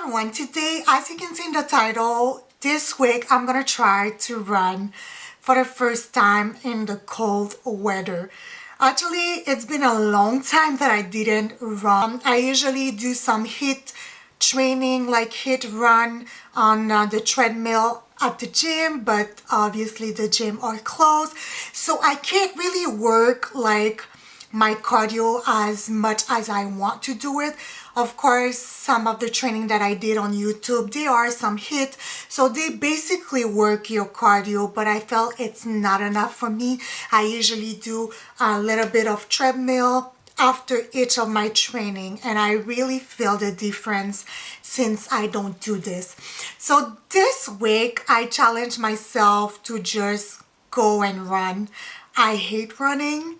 everyone, today as you can see in the title, this week I'm gonna try to run for the first time in the cold weather. Actually, it's been a long time that I didn't run. I usually do some HIIT training, like HIIT run on the treadmill at the gym, but obviously the gym are closed, so I can't really work like my cardio as much as I want to do it. Of course, some of the training that I did on YouTube, they are some HIIT, so they basically work your cardio, but I felt it's not enough for me. I usually do a little bit of treadmill after each of my training, and I really feel the difference since I don't do this. So this week I challenged myself to just go and run. I hate running.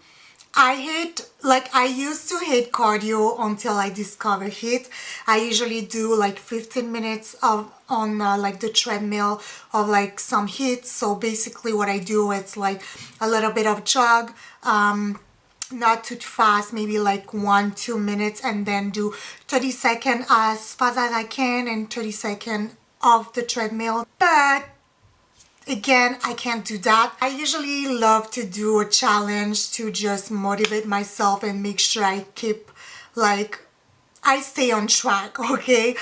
I used to hate cardio until I discovered HIIT. I usually do like 15 minutes on like the treadmill of like some HIIT. So basically what I do is like a little bit of jog, not too fast, maybe like 1-2 minutes, and then do 30 seconds as fast as I can and 30 seconds off the treadmill. But again, I can't do that. I usually love to do a challenge to just motivate myself and make sure I keep I stay on track, okay?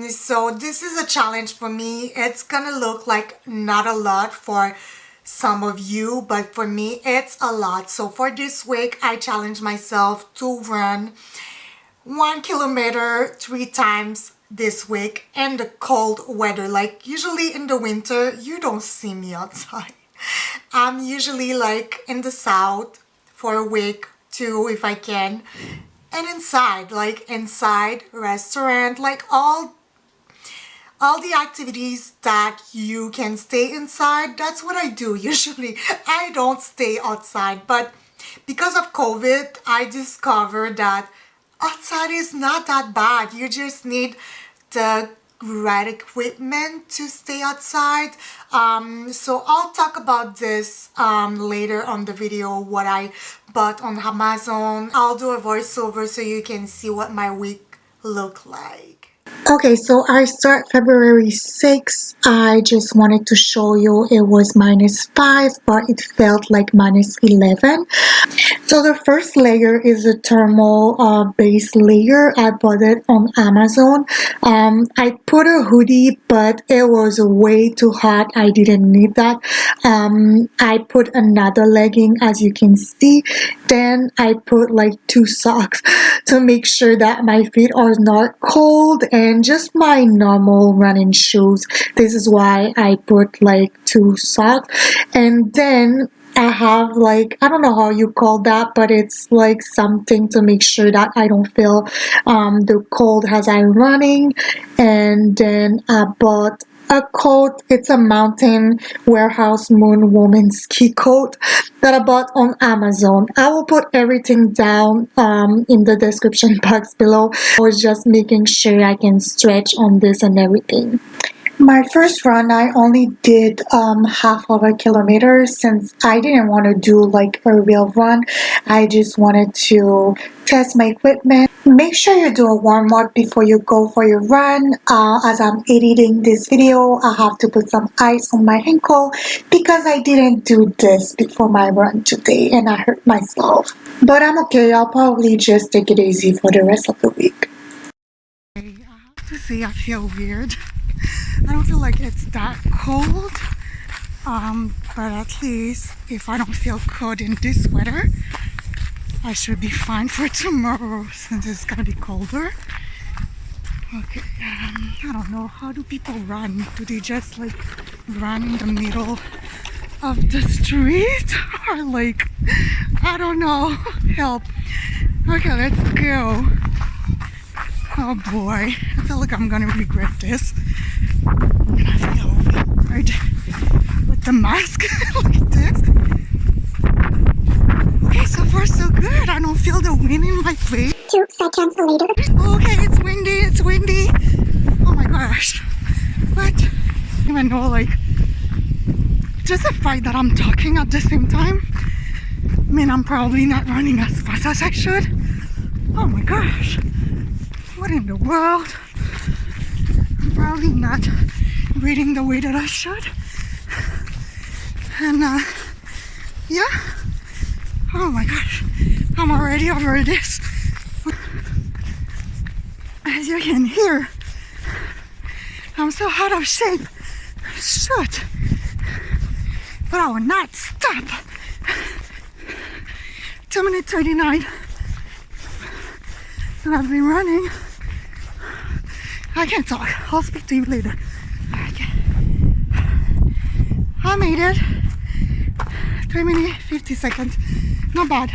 So this is a challenge for me. It's gonna look like not a lot for some of you, but for me it's a lot. So for this week I challenged myself to run 1 kilometer 3 times this week in the cold weather. Like usually in the winter you don't see me outside. I'm usually like in the south for a week too if I can, and inside, like inside restaurant, like all the activities that you can stay inside, that's what I do usually. I don't stay outside, but because of COVID I discovered that outside is not that bad. You just need the right equipment to stay outside. So I'll talk about this later on the video, what I bought on Amazon. I'll do a voiceover so you can see what my week looked like. Okay, so I start February 6th. I just wanted to show you it was -5, but it felt like -11. So the first layer is a thermal base layer. I bought it on Amazon. I put a hoodie, but it was way too hot. I didn't need that. I put another legging, as you can see. Then I put like 2 socks to make sure that my feet are not cold, and just my normal running shoes. This is why I put like 2 socks. And then I have like, I don't know how you call that, but it's like something to make sure that I don't feel the cold as I'm running. And then I bought a coat. It's a Mountain Warehouse Moon Woman ski coat that I bought on Amazon. I will put everything down in the description box below. I was just making sure I can stretch on this and everything. My first run, I only did half of a kilometer since I didn't want to do like a real run. I just wanted to test my equipment. Make sure you do a warm-up before you go for your run. As I'm editing this video, I have to put some ice on my ankle because I didn't do this before my run today and I hurt myself. But I'm okay. I'll probably just take it easy for the rest of the week. I have to say I feel weird. I don't feel like it's that cold, but at least if I don't feel cold in this weather, I should be fine for tomorrow since it's gonna be colder. Okay, I don't know, how do people run? Do they just like run in the middle of the street? Or like, I don't know, help. Okay, let's go. Oh boy, I feel like I'm gonna regret this. I feel weird with the mask like this. Okay, so far so good. I don't feel the wind in my face. 2 seconds later. Okay, it's windy. Oh my gosh. What? I don't even know, like, just the fact that I'm talking at the same time, I mean, I'm probably not running as fast as I should. Oh my gosh. What in the world? I'm probably not breathing the way that I should. And yeah, oh my gosh, I'm already over this. As you can hear, I'm so out of shape. Shit. But I will not stop. 2 minutes 39. And I've been running. I can't talk. I'll speak to you later. Okay. I made it. 3 minutes 50 seconds. Not bad.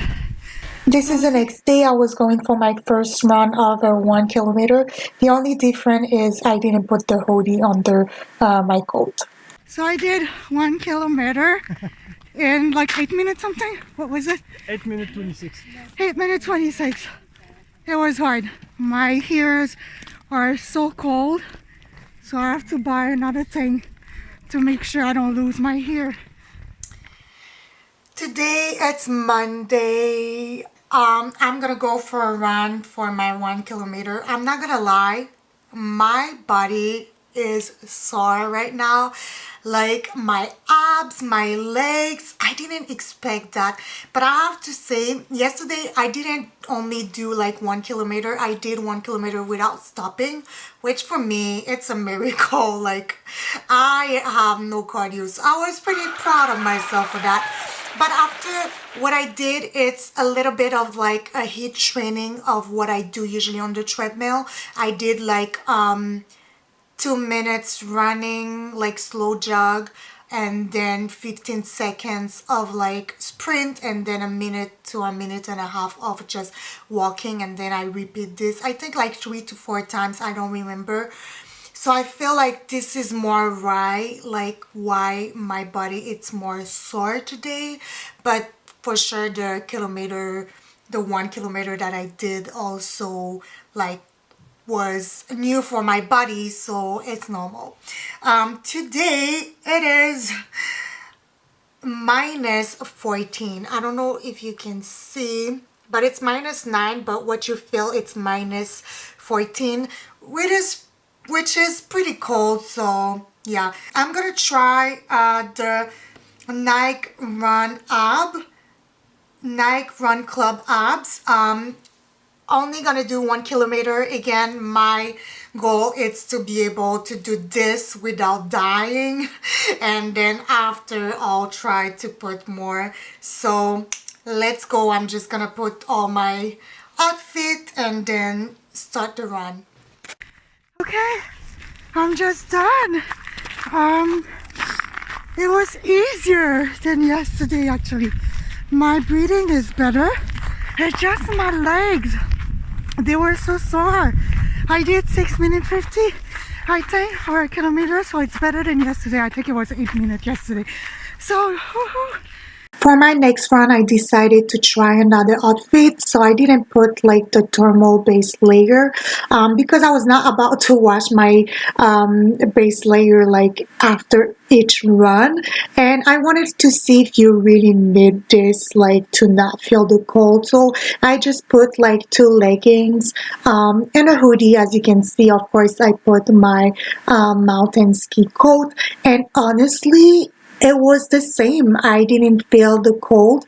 This is the next day. I was going for my first run of 1 kilometer. The only difference is I didn't put the hoodie under my coat. So I did 1 kilometer in like 8 minutes something. What was it? 8 minutes 26. 8 minutes 26. It was hard. My ears are so cold, so I have to buy another thing to make sure I don't lose my hair. Today it's Monday. I'm gonna go for a run for my 1 kilometer. I'm not gonna lie, my body is sore right now. Like my abs, my legs, I didn't expect that. But I have to say, yesterday I didn't only do like 1 kilometer. I did 1 kilometer without stopping, which for me, it's a miracle. Like I have no cardio. So I was pretty proud of myself for that. But after what I did, it's a little bit of like a HIIT training of what I do usually on the treadmill. I did like 2 minutes running, like slow jog, and then 15 seconds of like sprint, and then a minute to a minute and a half of just walking, and then I repeat this, I think like 3 to 4 times, I don't remember. So I feel like this is more right, like why my body it's more sore today. But for sure the 1 kilometer that I did also like was new for my body, so it's normal. Today it is minus 14. I don't know if you can see, but it's minus 9, but what you feel it's minus 14, which is pretty cold. So yeah, I'm gonna try the Nike Run Club abs. Only gonna do 1 kilometer. Again, my goal is to be able to do this without dying, and then after I'll try to put more. So let's go. I'm just gonna put all my outfit and then start the run. Okay, I'm just done. It was easier than yesterday actually. My breathing is better. It's just my legs. They were so sore. I did 6 minutes 50, I think, for a kilometer, so it's better than yesterday. I think it was 8 minutes yesterday. So, for my next run, I decided to try another outfit. So I didn't put like the thermal base layer because I was not about to wash my base layer like after each run. And I wanted to see if you really need this like to not feel the cold. So I just put like 2 leggings and a hoodie. As you can see, of course, I put my mountain ski coat. And honestly, it was the same. I didn't feel the cold,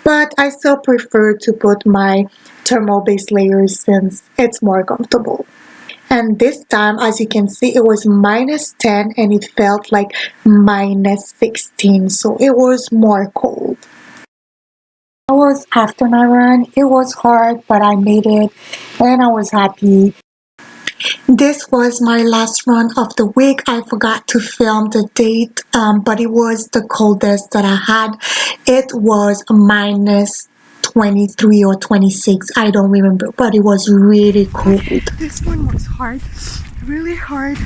but I still prefer to put my thermal base layers since it's more comfortable. And this time, as you can see, it was minus 10 and it felt like minus 16. So it was more cold. I was after my run. It was hard, but I made it and I was happy. This was my last run of the week. I forgot to film the date, but it was the coldest that I had. It was minus 23 or 26. I don't remember, but it was really cold. This one was hard, really hard.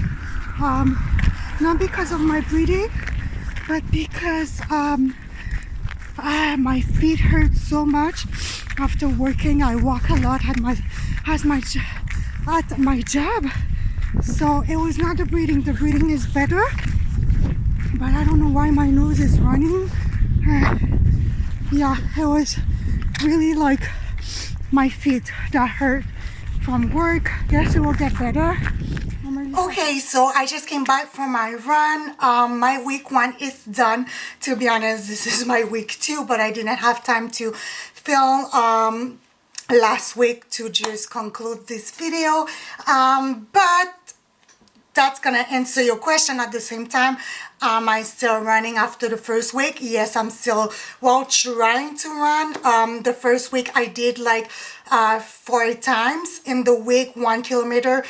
Not because of my breathing, but because my feet hurt so much after working. I walk a lot at my job, so it was not the breathing. The breathing is better, but I don't know why my nose is running. Yeah, it was really like my feet that hurt from work. Guess it will get better. Okay, so I just came back from my run. My week 1 is done. To be honest, this is my week 2, but I didn't have time to film last week to just conclude this video. But that's gonna answer your question at the same time. Am I still running after the first week? Yes, I'm still, well, trying to run. The first week I did like 4 times in the week, 1 kilometer,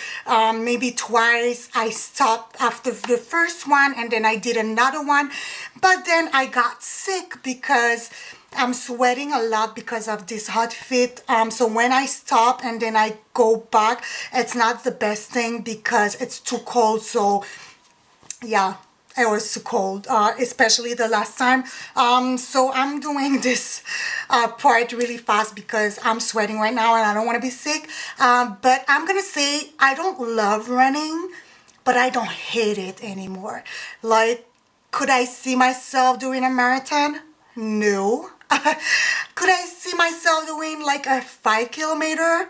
maybe twice. I stopped after the first one and then I did another one. But then I got sick because I'm sweating a lot because of this hot fit. So when I stop and then I go back, it's not the best thing because it's too cold. So yeah, it was too cold, especially the last time. So I'm doing this part really fast because I'm sweating right now and I don't want to be sick. But I'm gonna say I don't love running, but I don't hate it anymore. Like, could I see myself doing a marathon? No. Could I see myself doing like a 5 kilometer?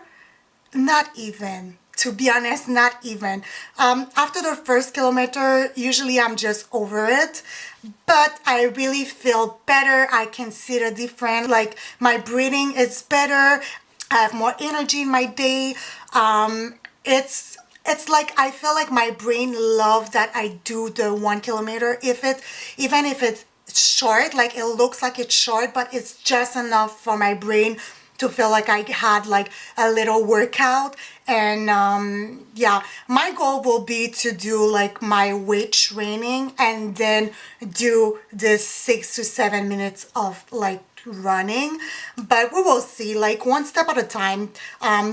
Not even. To be honest, not even. After the first kilometer, usually I'm just over it. But I really feel better. I can see the difference. Like, my breathing is better. I have more energy in my day. It's like I feel like my brain loves that I do the 1 kilometer. Even if it's short, like it looks like it's short, but it's just enough for my brain to feel like I had like a little workout. And yeah, my goal will be to do like my weight training and then do the 6 to 7 minutes of like running, but we will see, like one step at a time.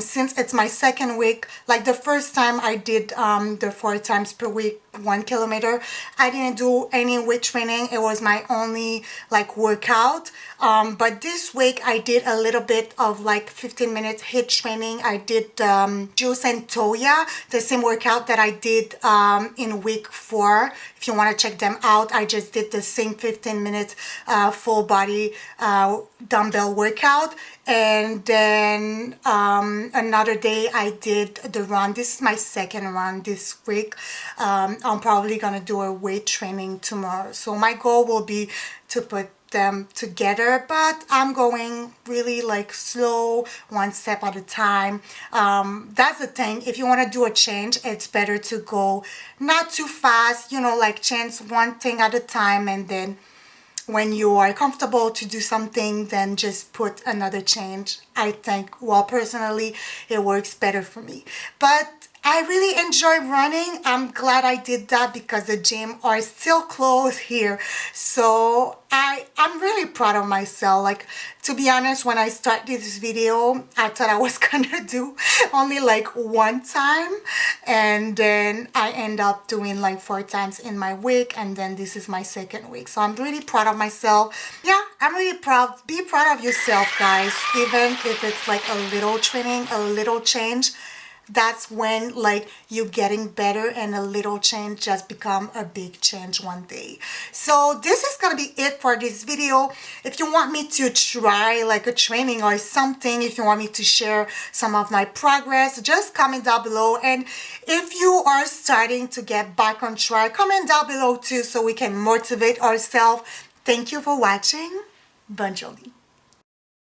Since it's my second week, like the first time I did the 4 times per week 1 kilometer, I didn't do any weight training. It was my only like workout. But this week I did a little bit of like 15 minutes HIIT training. I did Juice and Toya, the same workout that I did in week 4. If you want to check them out, I just did the same 15 minutes full body dumbbell workout. And then another day I did the run. This is my second run this week. I'm probably gonna do a weight training tomorrow. So my goal will be to put them together, but I'm going really like slow, one step at a time. That's the thing. If you want to do a change, it's better to go not too fast, you know, like change one thing at a time, and then when you are comfortable to do something, then just put another change. I think, well, personally, it works better for me. But I really enjoy running. I'm glad I did that because the gym are still closed here. So I'm really proud of myself. Like, to be honest, when I started this video, I thought I was gonna do only like 1 time, and then I end up doing like 4 times in my week, and then this is my second week. So I'm really proud of myself. Yeah, I'm really proud. Be proud of yourself, guys. Even if it's like a little training, a little change, that's when like you're getting better, and a little change just become a big change one day. So this is gonna be it for this video. If you want me to try like a training or something, if you want me to share some of my progress, just comment down below. And if you are starting to get back on track, comment down below too, so we can motivate ourselves. Thank you for watching. Bonne journée.